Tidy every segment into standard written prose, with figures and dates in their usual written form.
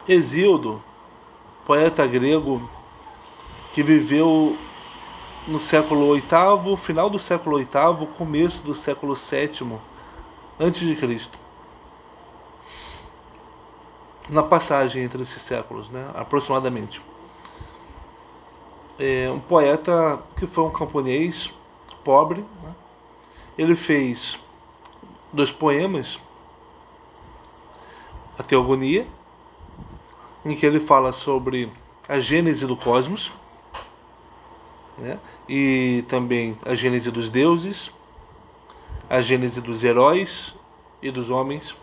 Hesíodo, poeta grego que viveu no século oitavo, final do século oitavo, começo do século sétimo antes de Cristo. Na passagem entre esses séculos, né, aproximadamente. É um poeta que foi um camponês pobre, né? Ele fez 2 poemas, a Teogonia, em que ele fala sobre a gênese do cosmos, né? E também a gênese dos deuses, a gênese dos heróis e dos homens.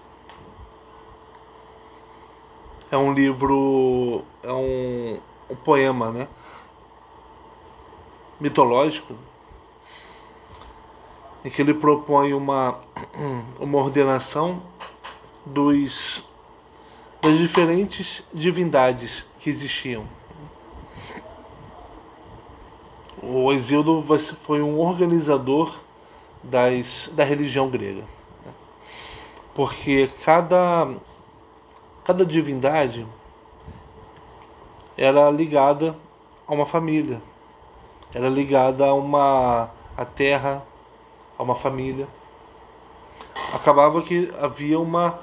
É um livro, é um poema, né, mitológico, em que ele propõe uma ordenação das diferentes divindades que existiam. O Hesíodo foi um organizador da religião grega, porque cada divindade era ligada a uma família, era ligada a terra, a uma família. Acabava que havia uma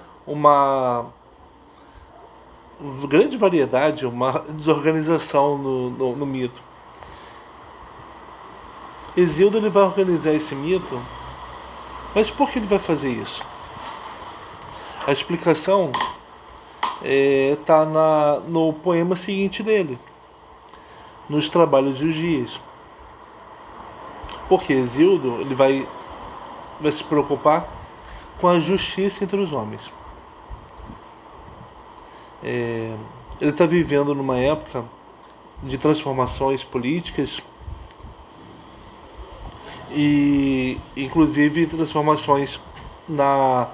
grande variedade, uma desorganização no mito. Hesíodo ele vai organizar esse mito, mas por que ele vai fazer isso? A explicação está no poema seguinte dele, nos Trabalhos dos Dias. Porque Hesíodo ele vai se preocupar com a justiça entre os homens. Ele está vivendo numa época de transformações políticas e inclusive transformações na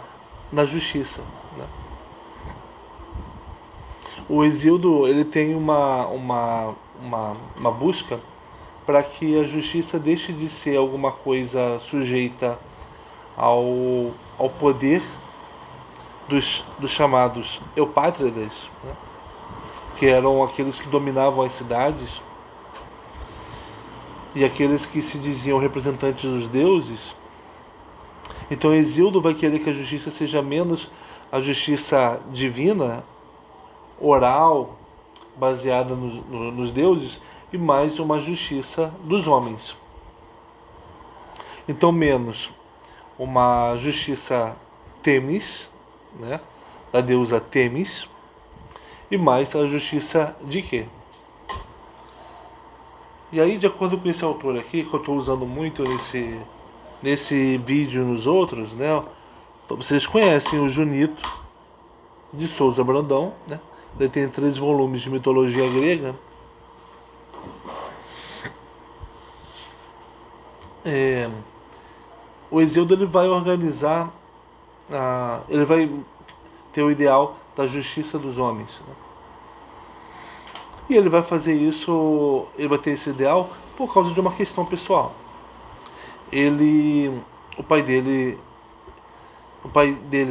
justiça, né? O Hesíodo ele tem uma busca para que a justiça deixe de ser alguma coisa sujeita ao poder dos chamados eupátridas, né? Que eram aqueles que dominavam as cidades e aqueles que se diziam representantes dos deuses. Então Hesíodo vai querer que a justiça seja menos a justiça divina, oral, baseada nos deuses, e mais uma justiça dos homens. Então menos uma justiça Temis, né, da deusa Temis, e mais a justiça de quê? E aí, de acordo com esse autor aqui, que eu estou usando muito nesse vídeo e nos outros, né? Então, vocês conhecem o Junito de Souza Brandão, né? Ele tem 3 volumes de mitologia grega. O Hesíodo ele vai organizar, ele vai ter o ideal da justiça dos homens, né? E ele vai fazer isso, ele vai ter esse ideal por causa de uma questão pessoal. O pai dele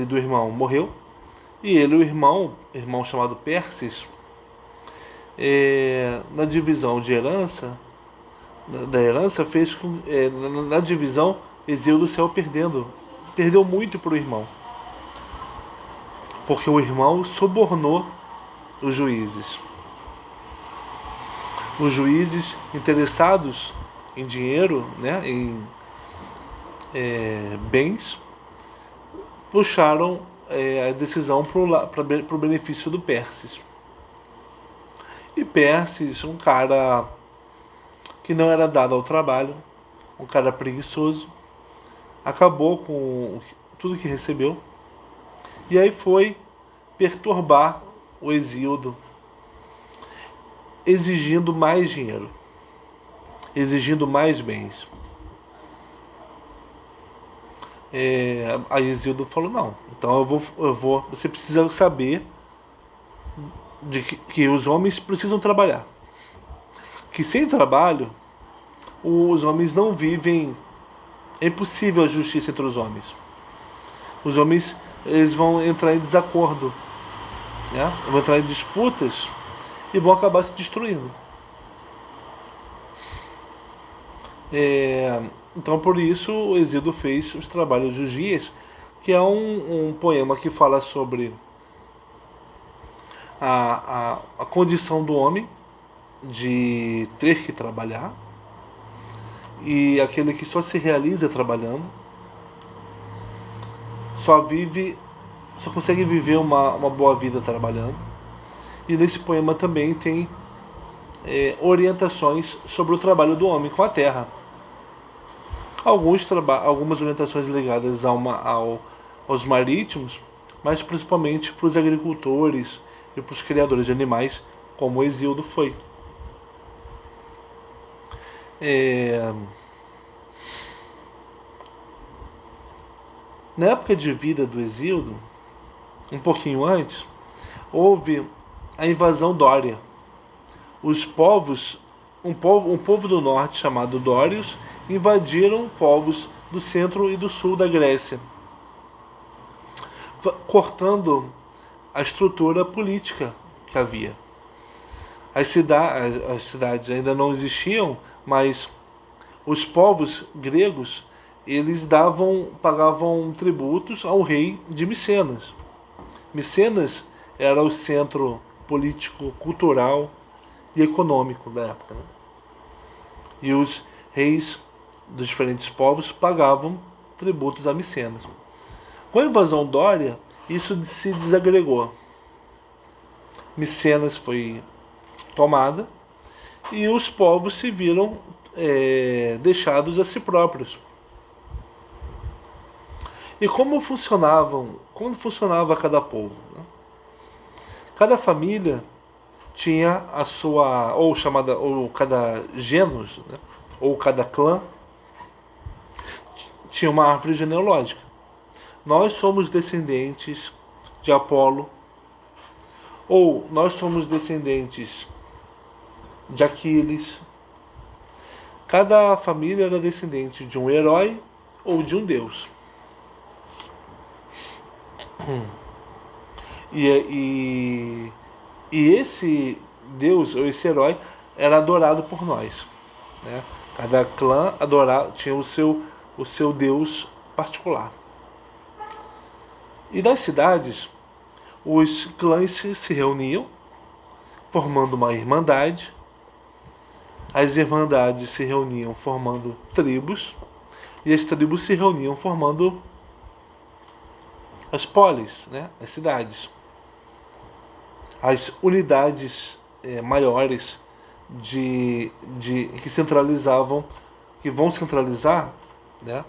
do irmão morreu, e ele, o irmão chamado Perses, na divisão de herança, da herança, fez com, na divisão, Hesíodo saiu perdeu muito para o irmão, porque o irmão subornou os juízes. Os juízes interessados em dinheiro, né, em bens, puxaram a decisão para o benefício do Perses. E Perses, um cara que não era dado ao trabalho, um cara preguiçoso, acabou com tudo que recebeu, e aí foi perturbar o Hesíodo, exigindo mais dinheiro, exigindo mais bens. Aí Hesíodo falou: não, então eu vou. Você precisa saber de que os homens precisam trabalhar, que sem trabalho os homens não vivem. É impossível a justiça entre os homens. Os homens eles vão entrar em desacordo né? Vão entrar em disputas e vão acabar se destruindo. Então, por isso, o Exíodo fez os Trabalhos dos Dias, que é um poema que fala sobre a condição do homem de ter que trabalhar, e aquele que só se realiza trabalhando, só vive, só consegue viver uma boa vida trabalhando. E nesse poema também tem orientações sobre o trabalho do homem com a terra. Algumas orientações ligadas aos marítimos, mas principalmente para os agricultores e para os criadores de animais, como o Exíodo foi. Na época de vida do Exíodo, um pouquinho antes, houve a invasão dória. Os povos, um povo do norte chamado Dórios, invadiram povos do centro e do sul da Grécia, cortando a estrutura política que havia. As cidades ainda não existiam, mas os povos gregos, eles pagavam tributos ao rei de Micenas. Micenas era o centro político, cultural e econômico da época, né? E os reis dos diferentes povos pagavam tributos a Micenas. Com a invasão dória, isso se desagregou. Micenas foi tomada e os povos se viram deixados a si próprios. E como funcionava cada povo? Né? Cada família tinha a sua, ou cada genus, né? Ou cada clã tinha uma árvore genealógica. Nós somos descendentes de Apolo, ou nós somos descendentes de Aquiles. Cada família era descendente de um herói ou de um deus. E esse deus ou esse herói era adorado por nós, né? Cada clã tinha o seu deus particular. E nas cidades, os clãs se reuniam, formando uma irmandade. As irmandades se reuniam formando tribos, e as tribos se reuniam formando as polis, né? As cidades. As unidades maiores que centralizavam, que vão centralizar, né,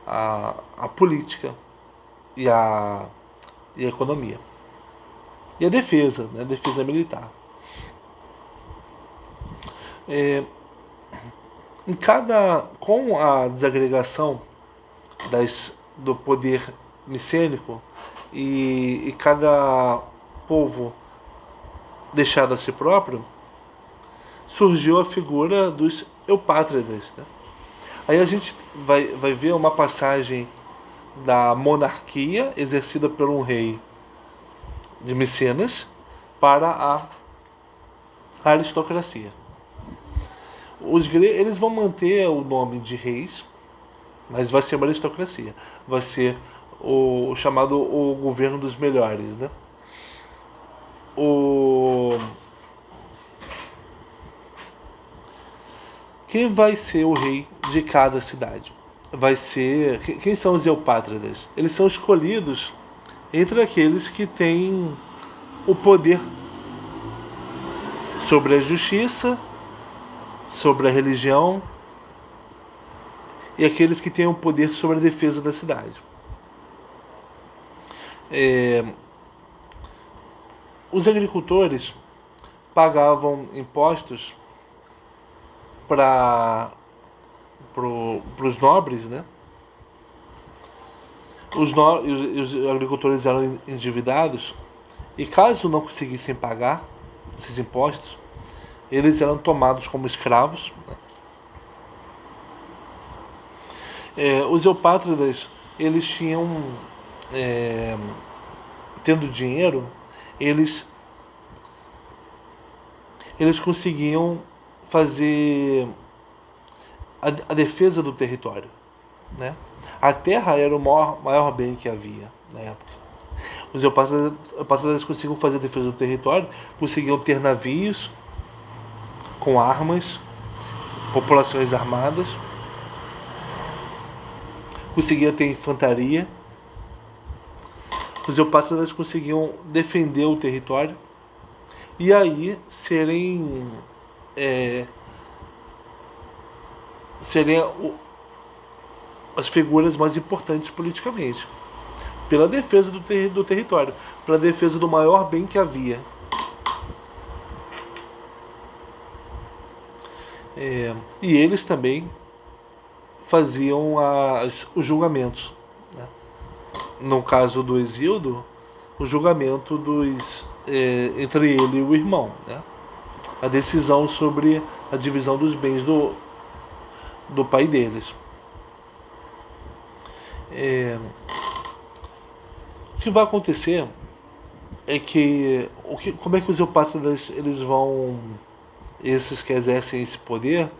a política e a economia. E a defesa, né, a defesa militar. Com a desagregação do poder micênico e cada povo deixado a si próprio, surgiu a figura dos eupátridas, né? Aí a gente vai ver uma passagem da monarquia exercida por um rei de Micenas para a aristocracia. Eles vão manter o nome de reis, mas vai ser uma aristocracia. Vai ser o chamado o governo dos melhores, né? Quem vai ser o rei de cada cidade? Quem são os eupátridas? Eles são escolhidos entre aqueles que têm o poder sobre a justiça, sobre a religião, e aqueles que têm o poder sobre a defesa da cidade. Os agricultores pagavam impostos para os nobres, né? Os agricultores eram endividados, e caso não conseguissem pagar esses impostos, eles eram tomados como escravos. Os eupátridas, eles tinham, tendo dinheiro, eles, eles conseguiam fazer a defesa do território, né? A terra era o maior bem que havia na época. Os eupátridas conseguiam fazer a defesa do território, conseguiam ter navios com armas, populações armadas, conseguiam ter infantaria. Os eupátridas conseguiam defender o território e aí serem as figuras mais importantes politicamente, pela defesa do território, pela defesa do maior bem que havia. E eles também faziam os julgamentos, né? No caso do Hesíodo, o julgamento entre ele e o irmão, né? A decisão sobre a divisão dos bens do pai deles. O que vai acontecer é que como é que os eupátridas eles vão, esses que exercem esse poder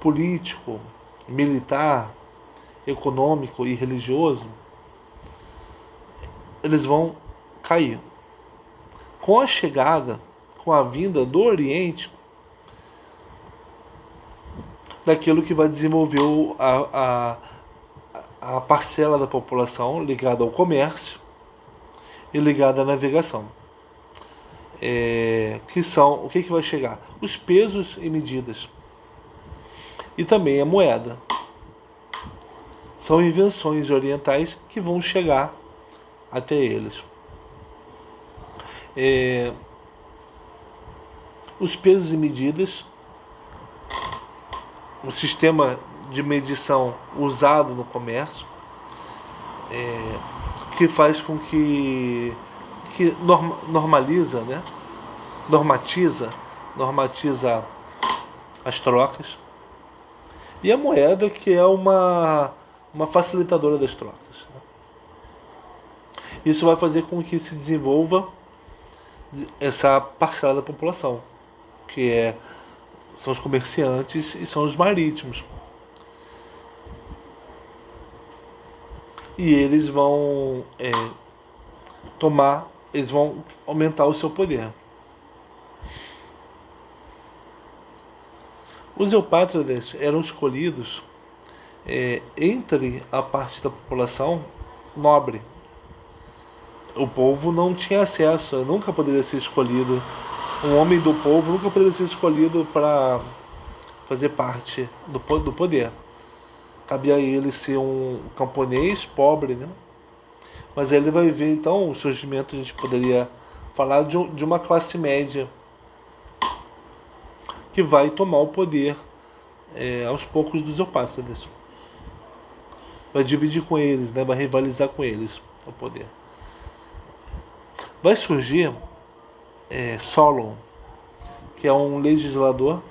político, militar, econômico e religioso, eles vão cair com a chegada, com a vinda do Oriente, daquilo que vai desenvolver a parcela da população ligada ao comércio e ligada à navegação. Que são, o que vai chegar? Os pesos e medidas. E também a moeda. São invenções orientais que vão chegar até eles. Os pesos e medidas, o sistema de medição usado no comércio, que faz com que normaliza, né? normatiza as trocas, e a moeda, que é uma facilitadora das trocas, né? Isso vai fazer com que se desenvolva essa parcela da população, que são os comerciantes e são os marítimos. E eles vão eles vão aumentar o seu poder. Os eupátridas eram escolhidos entre a parte da população nobre. O povo não tinha acesso, nunca poderia ser escolhido. Um homem do povo nunca poderia ser escolhido para fazer parte do poder. Cabia a ele ser um camponês pobre, né? Mas aí ele vai ver, então, o surgimento, a gente poderia falar de uma classe média que vai tomar o poder aos poucos dos eupátridas. Vai dividir com eles, né? Vai rivalizar com eles o poder. Vai surgir Solon, que é um legislador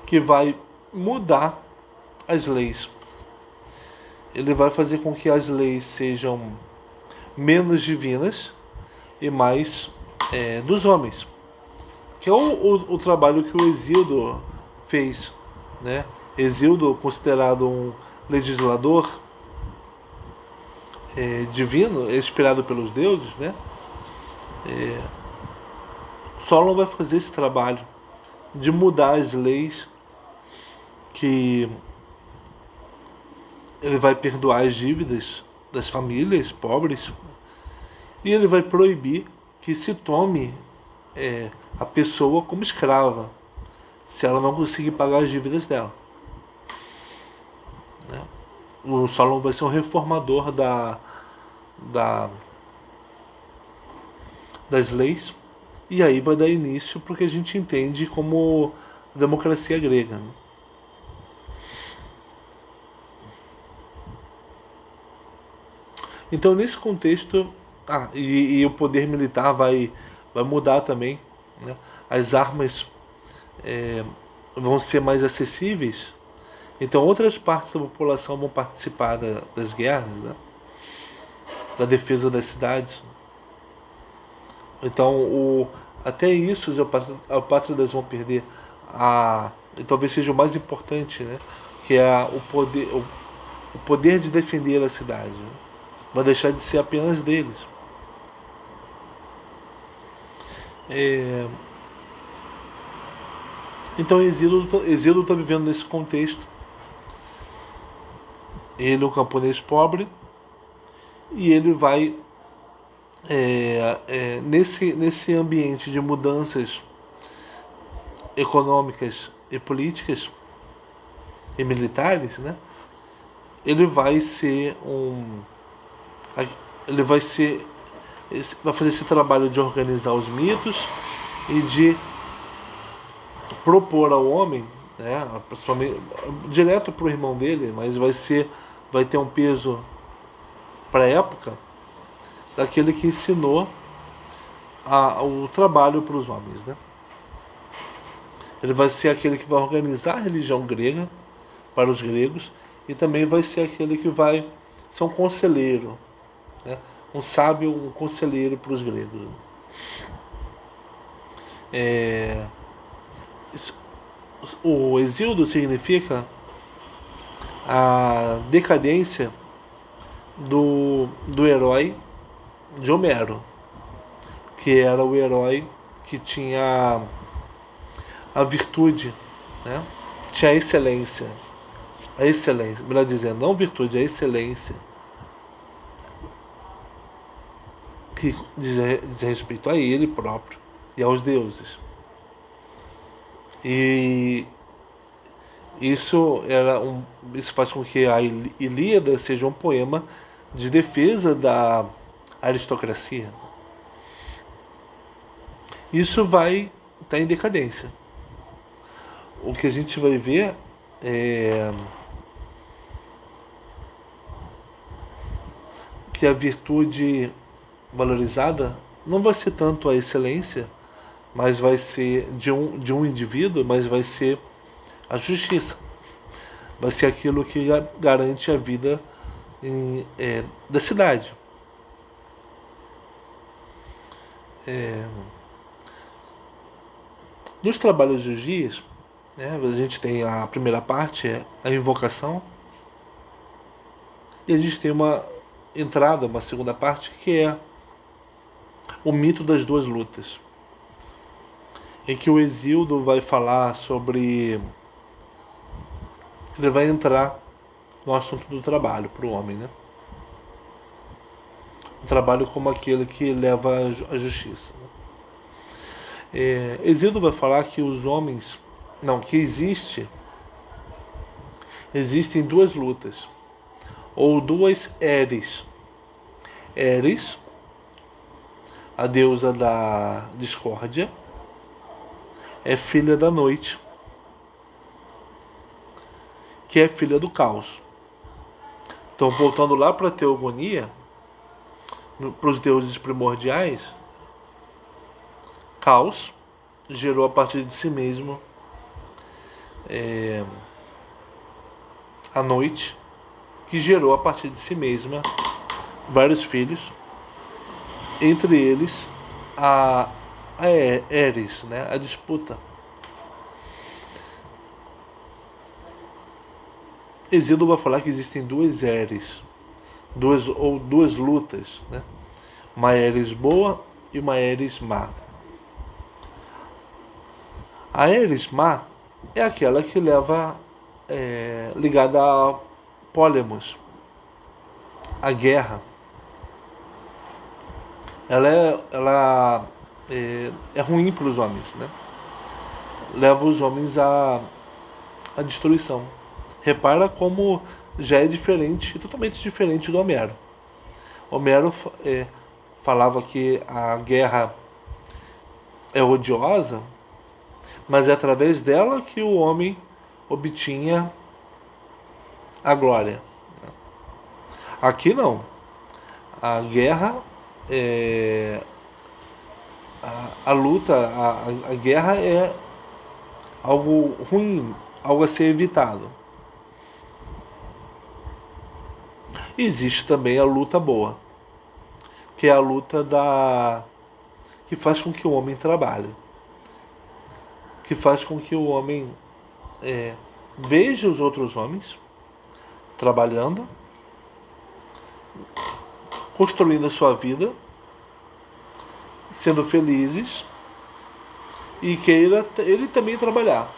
que vai mudar as leis. Ele vai fazer com que as leis sejam menos divinas e mais dos homens, que é o trabalho que o Hesíodo fez, né? Hesíodo, considerado um legislador divino, inspirado pelos deuses, né? Solon vai fazer esse trabalho de mudar as leis, que ele vai perdoar as dívidas das famílias pobres, e ele vai proibir que se tome a pessoa como escrava, se ela não conseguir pagar as dívidas dela, né? O Solon vai ser um reformador das leis, e aí vai dar início para o que a gente entende como democracia grega, né? Então, nesse contexto, e o poder militar vai mudar também, né? As armas vão ser mais acessíveis, então outras partes da população vão participar das guerras, né? Da defesa das cidades. Então, até isso os apátridas vão perder, e talvez seja o mais importante, né? Que é o poder de defender a cidade. Né? Vai deixar de ser apenas deles. É, então, Exílio está vivendo nesse contexto. Ele é um camponês pobre e ele vai nesse ambiente de mudanças econômicas e políticas e militares, né? Ele vai ser ele vai fazer esse trabalho de organizar os mitos e de propor ao homem, né, principalmente direto para o irmão dele, mas vai ter um peso para a época daquele que ensinou o trabalho para os homens, né? Ele vai ser aquele que vai organizar a religião grega para os gregos e também vai ser aquele que vai ser um conselheiro, né? Um sábio, um conselheiro para os gregos. O Exíodo significa a decadência do herói de Homero, que era o herói que tinha a virtude, né? Tinha a excelência, melhor dizendo, não virtude, a excelência, que diz respeito a ele próprio e aos deuses. E isso faz com que a Ilíada seja um poema de defesa da aristocracia. Isso vai estar em decadência. O que a gente vai ver é que a virtude valorizada não vai ser tanto a excelência, mas vai ser de um indivíduo, mas vai ser a justiça. Vai ser aquilo que garante a vida da cidade. Nos trabalhos dos dias, né, a gente tem a primeira parte, a invocação, e a gente tem uma entrada, uma segunda parte, que é o mito das duas lutas, em que o Exíodo vai falar sobre. Ele vai entrar no assunto do trabalho para o homem, né? O trabalho como aquele que leva à justiça. Né? Exíodo vai falar que os homens. Não, que existem duas lutas, ou duas Eres. Eres, a deusa da discórdia, é filha da noite, que é filha do caos. Então, voltando lá para a teogonia, para os deuses primordiais, caos gerou a partir de si mesmo a noite, que gerou a partir de si mesma vários filhos, entre eles a Eris, né, a disputa. Exíodo vai falar que existem duas Eris, duas lutas, né? Uma Eris boa e uma Eris má. A Eris má é aquela que leva ligada a Pólemos, a guerra. Ela é ruim para os homens, né? Leva os homens à destruição. Repara como já é diferente, totalmente diferente do Homero. Homero falava que a guerra é odiosa, mas é através dela que o homem obtinha a glória. Aqui não. A guerra a luta, a guerra é algo ruim, algo a ser evitado. Existe também a luta boa, que é a luta que faz com que o homem trabalhe, que faz com que o homem veja os outros homens trabalhando, construindo a sua vida, sendo felizes, e queira ele também trabalhar.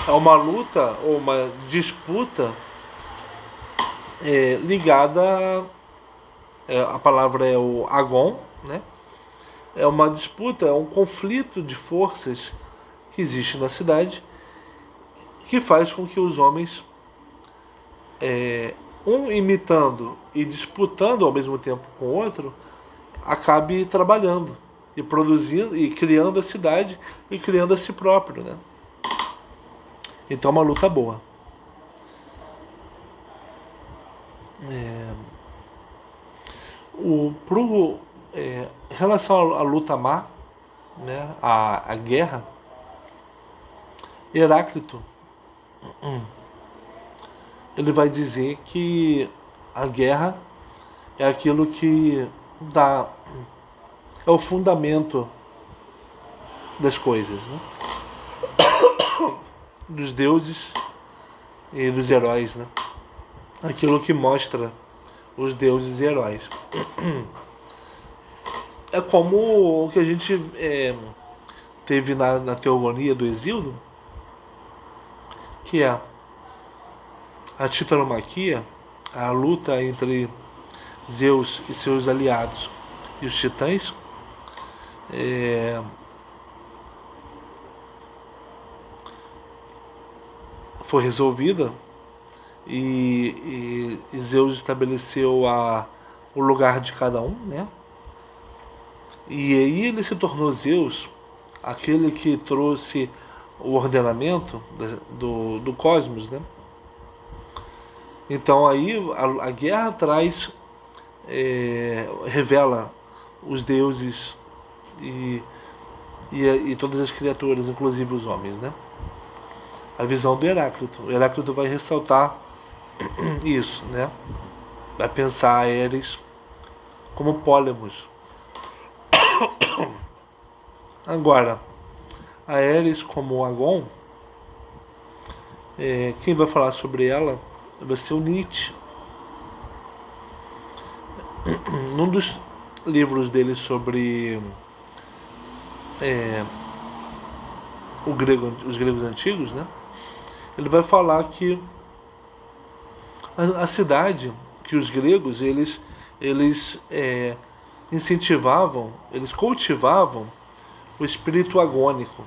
É uma luta ou uma disputa ligada, a palavra é o agon, né? É uma disputa, é um conflito de forças que existe na cidade, que faz com que os homens, um imitando e disputando ao mesmo tempo com o outro, acabe trabalhando e produzindo e criando a cidade e criando a si próprio, né? Então é uma luta boa. Em relação à luta má, né, a guerra, Heráclito ele vai dizer que a guerra é aquilo que é o fundamento das coisas, né? Dos deuses e dos heróis, né? Aquilo que mostra os deuses e heróis. É como o que a gente teve na teogonia do Hesíodo, que é a titanomaquia, a luta entre Zeus e seus aliados e os titãs, foi resolvida e Zeus estabeleceu o lugar de cada um, né? E aí ele se tornou Zeus, aquele que trouxe o ordenamento do cosmos, né? Então aí a guerra traz, revela os deuses e todas as criaturas, inclusive os homens, né? A visão do Heráclito. O Heráclito vai ressaltar isso, né? Vai pensar Ares como Pólemos. Agora, Ares como Agon, quem vai falar sobre ela vai ser o Nietzsche. Num dos livros dele sobre os gregos antigos, né? Ele vai falar que a cidade, que os gregos eles incentivavam, eles cultivavam o espírito agônico,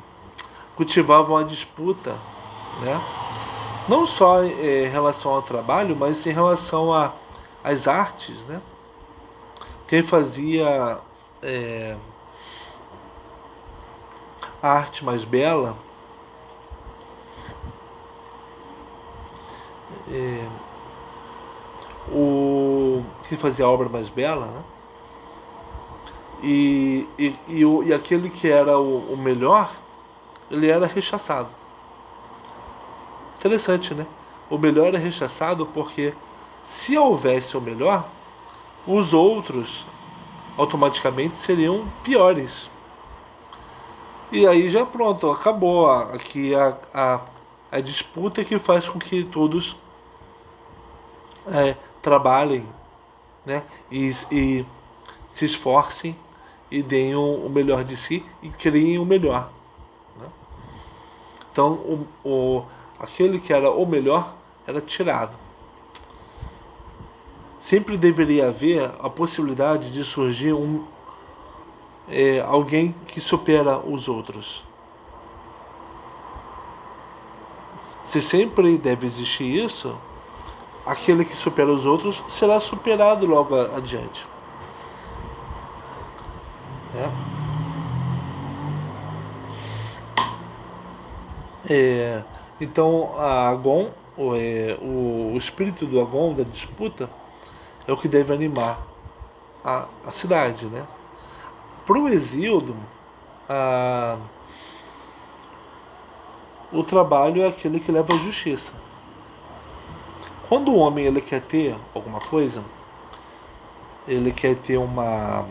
cultivavam a disputa, né? Não só em relação ao trabalho, mas em relação às artes, né? Quem fazia a arte mais bela, quem fazia a obra mais bela, né? E aquele que era o melhor, ele era rechaçado. Interessante, né? O melhor é rechaçado porque se houvesse o melhor, os outros automaticamente seriam piores. E aí já pronto, acabou aqui a disputa que faz com que todos trabalhem, né? E se esforcem e deem o melhor de si e criem o melhor, né? Então aquele que era o melhor era tirado. Sempre deveria haver a possibilidade de surgir alguém que supera os outros. Se sempre deve existir isso, aquele que supera os outros será superado logo adiante. Então a Agon, o espírito do Agon, da disputa, é o que deve animar a cidade, né? Para o Hesíodo, o trabalho é aquele que leva à justiça. Quando o homem ele quer ter alguma coisa, ele quer ter uma...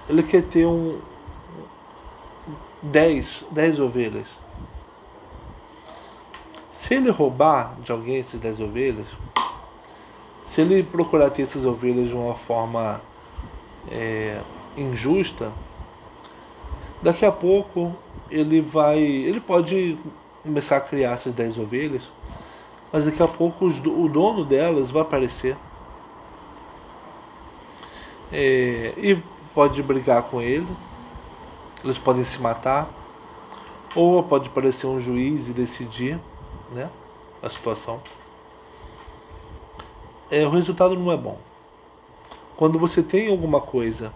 ele quer ter 10 ovelhas. Se ele roubar de alguém essas 10 ovelhas, se ele procurar ter essas ovelhas de uma forma injusta, daqui a pouco ele pode começar a criar essas 10 ovelhas, mas daqui a pouco o dono delas vai aparecer, e pode brigar com ele, eles podem se matar, ou pode aparecer um juiz e decidir, né, a situação. O resultado não é bom. Quando você tem alguma coisa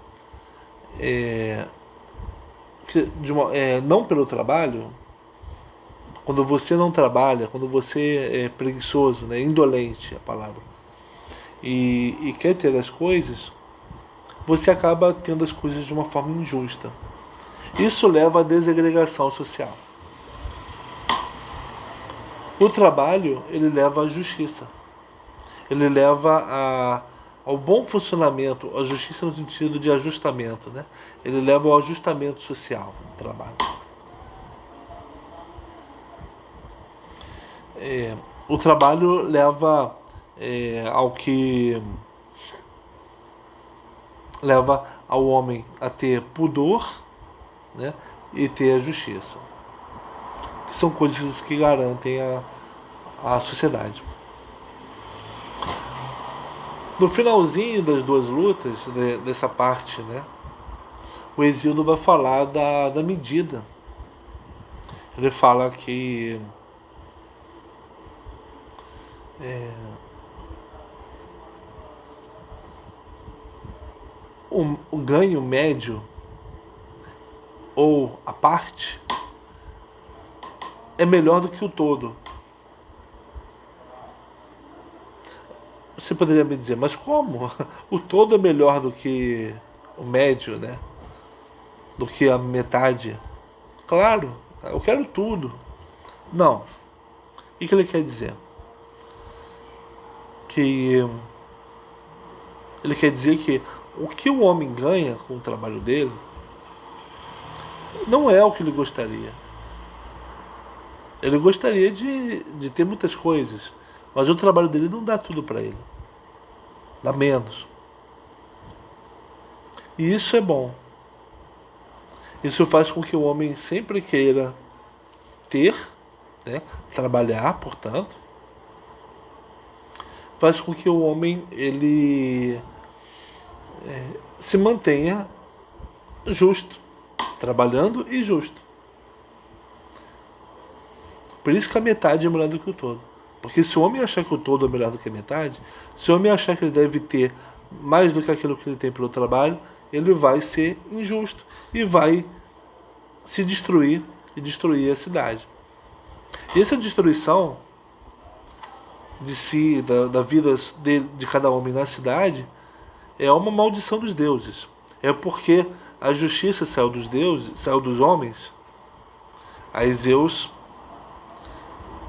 não pelo trabalho, quando você não trabalha, quando você é preguiçoso, né, indolente, a palavra, e quer ter as coisas, você acaba tendo as coisas de uma forma injusta. Isso leva à desagregação social. O trabalho, ele leva à justiça. Ele leva ao bom funcionamento, a justiça no sentido de ajustamento, né? Ele leva ao ajustamento social, o trabalho. O trabalho leva ao que leva ao homem a ter pudor, né, e ter a justiça, que são coisas que garantem a sociedade. No finalzinho das duas lutas, dessa parte, né, o Hesíodo vai falar da medida. Ele fala que o ganho médio ou a parte é melhor do que o todo. Você poderia me dizer, mas como? O todo é melhor do que o médio, né? Do que a metade? Claro, eu quero tudo. Não. O que ele quer dizer? Que ele quer dizer que o que o homem ganha com o trabalho dele não é o que ele gostaria. Ele gostaria de ter muitas coisas, mas o trabalho dele não dá tudo para ele. Dá menos. E isso é bom. Isso faz com que o homem sempre queira ter, né, trabalhar, portanto, faz com que o homem ele se mantenha justo, trabalhando e justo. Por isso que a metade é melhor do que o todo. Porque se o homem achar que o todo é melhor do que a metade, se o homem achar que ele deve ter mais do que aquilo que ele tem pelo trabalho, ele vai ser injusto e vai se destruir e destruir a cidade. E essa destruição de si, da vida de cada homem na cidade, é uma maldição dos deuses. É porque a justiça saiu dos deuses, saiu dos homens, aí Zeus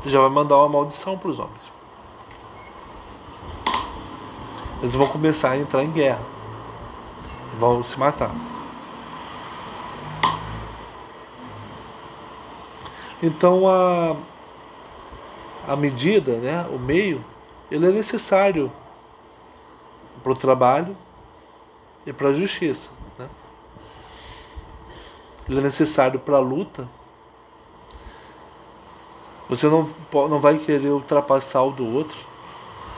já vai mandar uma maldição para os homens. Eles vão começar a entrar em guerra, vão se matar. Então a medida, né, o meio, ele é necessário para o trabalho e para a justiça, né? Ele é necessário para a luta. Você não vai querer ultrapassar o do outro.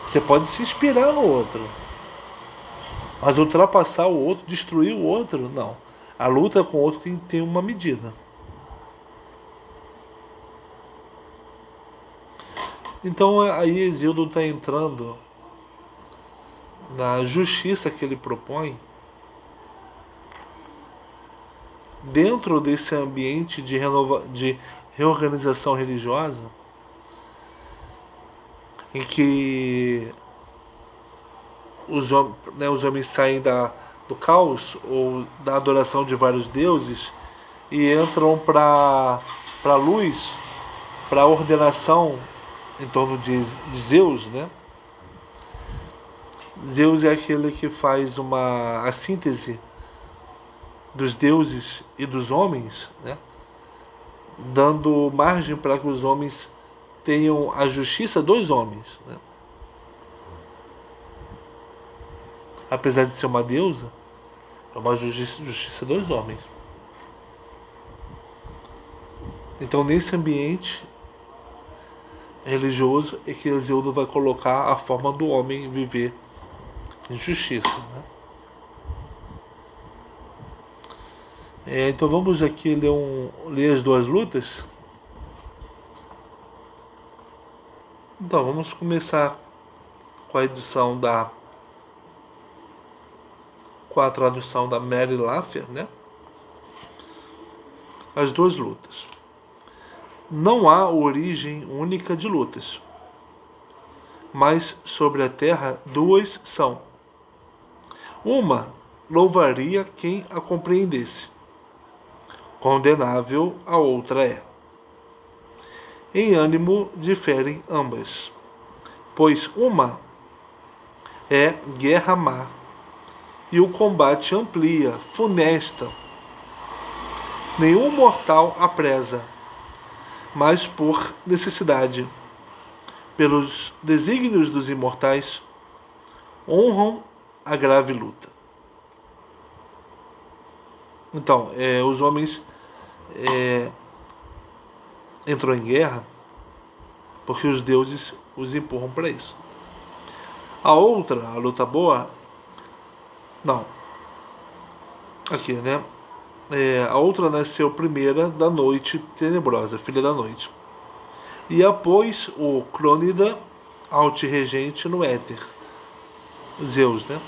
Você pode se inspirar no outro, mas ultrapassar o outro, destruir o outro, não. A luta com o outro tem que ter uma medida. Então aí Hesíodo está entrando na justiça que ele propõe dentro desse ambiente de reorganização religiosa, em que os homens saem do caos ou da adoração de vários deuses e entram para a luz, para a ordenação em torno de Zeus, né? Zeus é aquele que faz a síntese dos deuses e dos homens, né? Dando margem para que os homens tenham a justiça dos homens, né? Apesar de ser uma deusa, é uma justiça dos homens. Então, nesse ambiente religioso, é que Hesíodo vai colocar a forma do homem viver em justiça, né? Então vamos aqui ler as duas lutas. Então vamos começar com a tradução da Mary Laffer, né? As duas lutas. Não há origem única de lutas, mas sobre a terra duas são. Uma louvaria quem a compreendesse. Condenável a outra é. Em ânimo diferem ambas, pois uma é guerra má, e o combate amplia, funesta. Nenhum mortal a preza, mas por necessidade, pelos desígnios dos imortais, honram a grave luta. Então, os homens entrou em guerra porque os deuses os empurram para isso. A outra, a luta boa, não. Aqui, né? A outra nasceu primeira da noite tenebrosa, filha da noite. E após o Crônida, altirregente no éter, Zeus, né?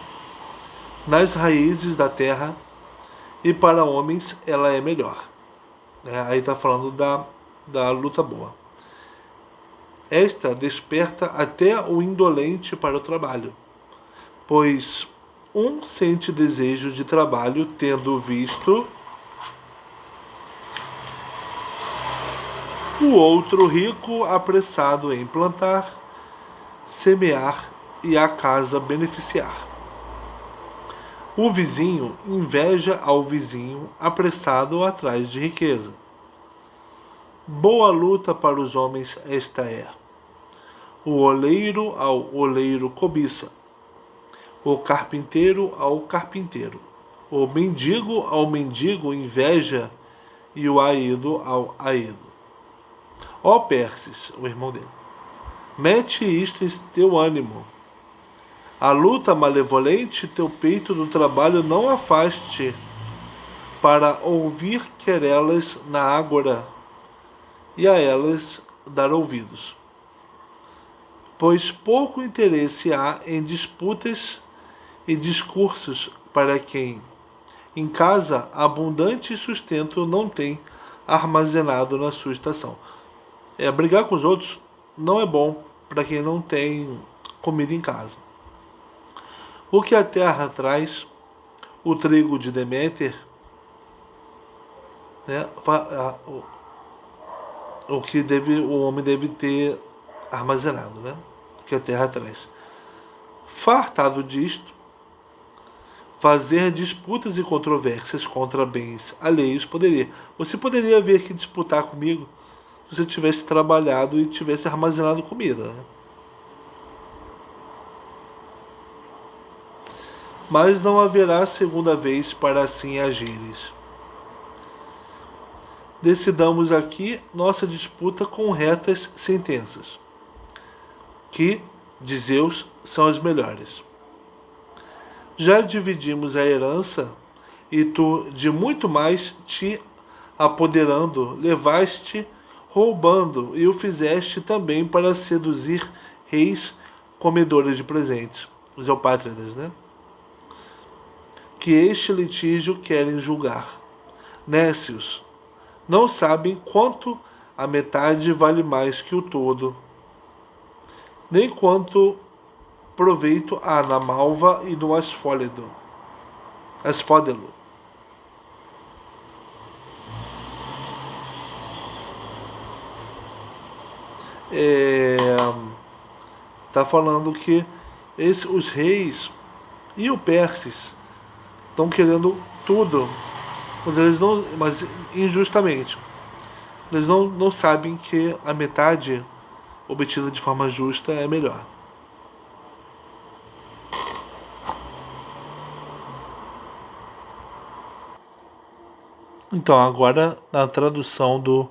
Nas raízes da terra, e para homens ela é melhor. Aí está falando da luta boa. Esta desperta até o indolente para o trabalho, pois um sente desejo de trabalho tendo visto o outro rico apressado em plantar, semear e a casa beneficiar. O vizinho inveja ao vizinho apressado atrás de riqueza. Boa luta para os homens esta é. O oleiro ao oleiro cobiça, o carpinteiro ao carpinteiro, o mendigo ao mendigo inveja e o aído ao aído. Ó Perses, o irmão dele, mete isto em teu ânimo. A luta malevolente teu peito do trabalho não afaste, para ouvir querelas na ágora e a elas dar ouvidos. Pois pouco interesse há em disputas e discursos para quem, em casa, abundante sustento não tem armazenado na sua estação. Brigar com os outros não é bom para quem não tem comida em casa. O que a terra traz, o trigo de Deméter, né, o homem deve ter armazenado, né, que a terra traz. Fartado disto, fazer disputas e controvérsias contra bens alheios poderia. Você poderia vir aqui disputar comigo se você tivesse trabalhado e tivesse armazenado comida, né? Mas não haverá segunda vez para assim agires. Decidamos aqui nossa disputa com retas sentenças, que, de Zeus, são as melhores. Já dividimos a herança, e tu de muito mais te apoderando, levaste, roubando, e o fizeste também para seduzir reis comedores de presentes, os eupátridas, né? Que este litígio querem julgar. Nécios, não sabem quanto a metade vale mais que o todo, nem quanto proveito há na malva e no asfódelo. Está falando que os reis e o Perses estão querendo tudo, mas injustamente. Eles não sabem que a metade obtida de forma justa é melhor. Então, agora na tradução do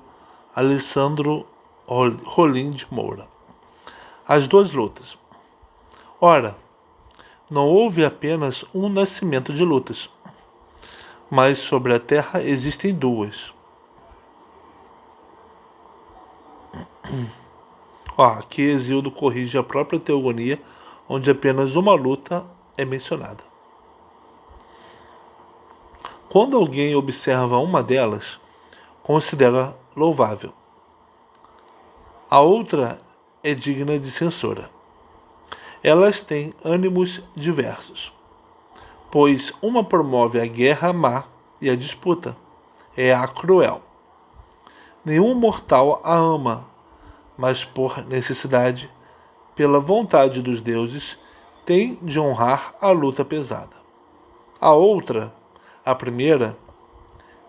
Alessandro Rolim de Moura. As duas lutas. Ora, não houve apenas um nascimento de lutas, mas sobre a terra existem duas. Aqui Hesíodo corrige a própria teogonia, onde apenas uma luta é mencionada. Quando alguém observa uma delas, considera louvável. A outra é digna de censura. Elas têm ânimos diversos, pois uma promove a guerra má e a disputa, é a cruel. Nenhum mortal a ama, mas por necessidade, pela vontade dos deuses, tem de honrar a luta pesada. A outra, a primeira,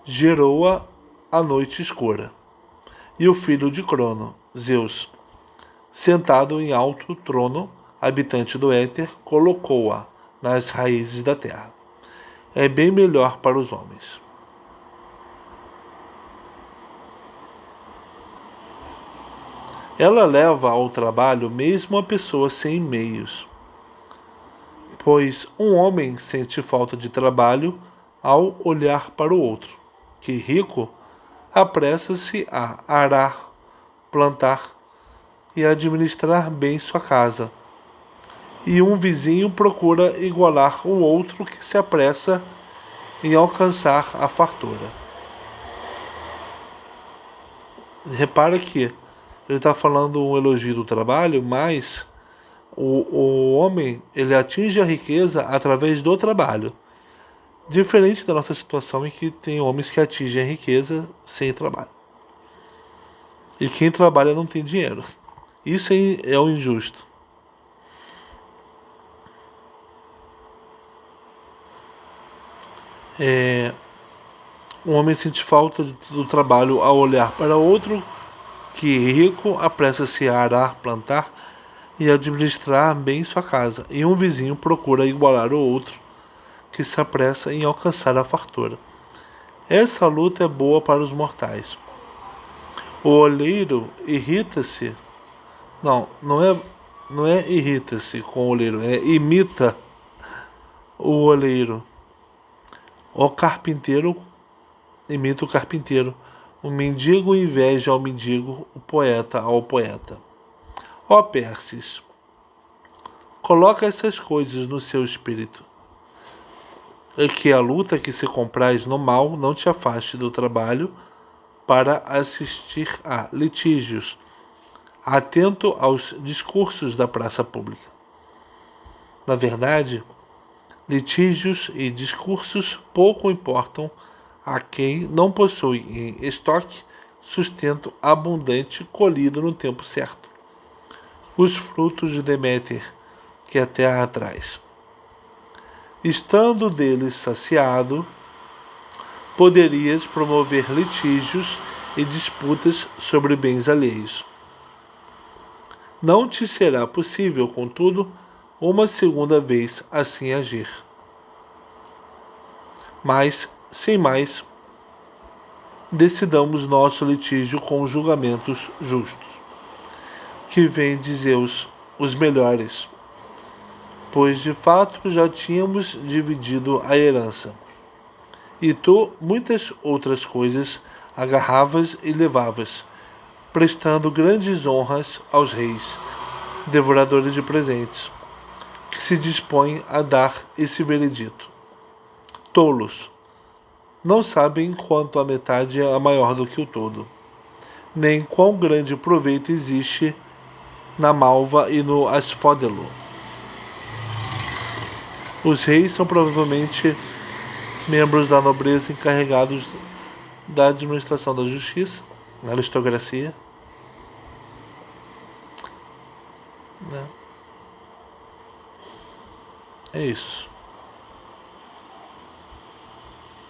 gerou-a a noite escura, e o filho de Crono, Zeus, sentado em alto trono, habitante do éter, colocou-a nas raízes da terra. É bem melhor para os homens. Ela leva ao trabalho mesmo a pessoa sem meios, pois um homem sente falta de trabalho ao olhar para o outro, que rico apressa-se a arar, plantar e administrar bem sua casa, e um vizinho procura igualar o outro que se apressa em alcançar a fartura. Repara que ele está falando um elogio do trabalho, mas o homem ele atinge a riqueza através do trabalho. Diferente da nossa situação em que tem homens que atingem a riqueza sem trabalho. E quem trabalha não tem dinheiro. Isso é o injusto. Um homem sente falta do trabalho ao olhar para outro que rico apressa-se a arar, plantar e administrar bem sua casa, e um vizinho procura igualar o outro que se apressa em alcançar a fartura. Essa luta é boa para os mortais. O olheiro irrita-se. Não é irrita-se com o olheiro, é imita o olheiro. O carpinteiro imita o carpinteiro. O mendigo inveja ao mendigo, o poeta ao poeta. Ó Perses, coloca essas coisas no seu espírito, e que a luta que se compraz no mal não te afaste do trabalho para assistir a litígios, atento aos discursos da praça pública. Na verdade, litígios e discursos pouco importam a quem não possui em estoque sustento abundante colhido no tempo certo, os frutos de Deméter que a terra traz. Estando deles saciado, poderias promover litígios e disputas sobre bens alheios. Não te será possível, contudo, uma segunda vez assim agir. Mas, sem mais, decidamos nosso litígio com julgamentos justos, que vêm de Zeus, os melhores, pois de fato já tínhamos dividido a herança, e tu muitas outras coisas agarravas e levavas, prestando grandes honras aos reis, devoradores de presentes, que se dispõem a dar esse veredito. Tolos, não sabem quanto a metade é maior do que o todo, nem quão grande proveito existe na malva e no asfódelo. Os reis são provavelmente membros da nobreza encarregados da administração da justiça, na aristocracia. né? É isso.